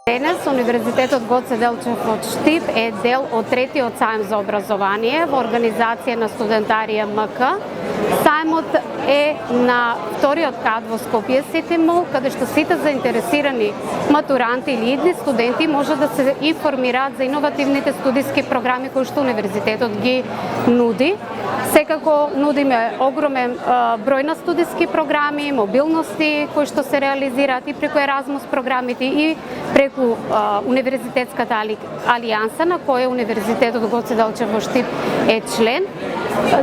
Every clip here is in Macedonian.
Денес Универзитетот Гоце Делчев од Штип е дел од третиот сајм за образование во организација на Студентарија МК. Сајмот е на вториот кат во Скопје Сити Мол, каде што сите заинтересирани матуранти или идни студенти може да се информираат за иновативните студиски програми кои што Универзитетот ги нуди. Секако нудиме огромен број на студиски програми, мобилности кои што се реализираат и преку Еразмус програмите и преку Универзитетската алијанса на која Универзитетот Гоце Делчев во Штип е член.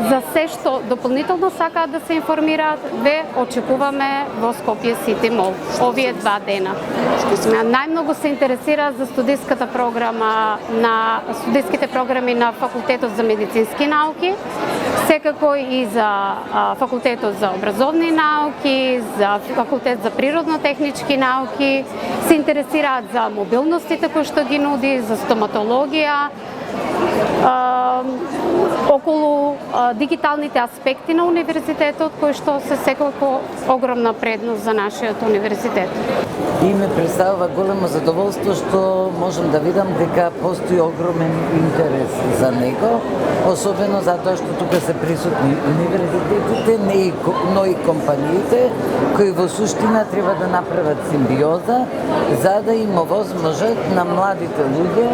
За се што дополнително сакаат да се информираат, ве очекуваме во Скопје Сити Мол овие 2 дена. Најмногу се интересираат за студиските програми на Факултетот за медицински науки, секако и за Факултетот за образовни науки, за Факултет за природно-технички науки, се интересираат за мобилностите кои што ги нуди, за стоматологија, околу дигиталните аспекти на универзитетот, кои што се секако огромна предност за нашиот универзитет. И ме представува големо задоволство што можам да видам дека постои огромен интерес за него, особено затоа што тука се присутни универзитетите, но и компаниите, кои во суштина треба да направат симбиоза, за да им овозможат на младите луѓе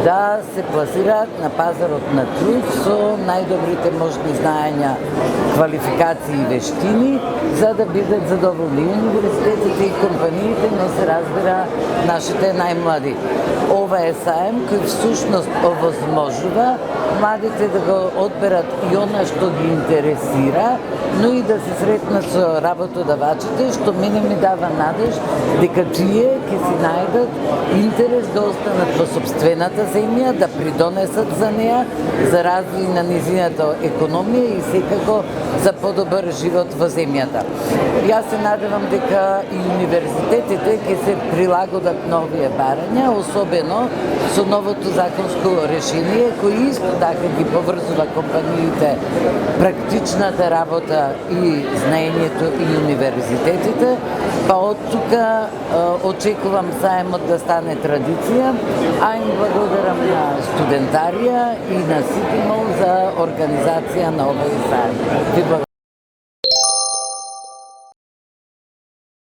да се пласираат на пазарот на труд со најдобрите можни знаења, квалификации и вештини, за да бидат задоволни универзитетите и компаниите, но се разбира нашите најмлади. Ова е саем кој всушност овозможува младите да го одберат и она што ги интересира, но и да се сретнат со работодавачите, што мене ми дава надеж дека тие ќе си најдат интерес да останат во сопствената земја, да придонесат за неа, за развој на низината економија и секако за подобар живот во земјата. Јас се надевам дека и универзитетите ќе се прилагодат на овие барања, особено со новото законско решение кој исто така ги поврзува компаниите, практичната работа и знаењето и универзитетите, па од тука очекувам саемот да стане традиција, а им благодарам на Студентарија и на Сити Мол за организација на овој саем.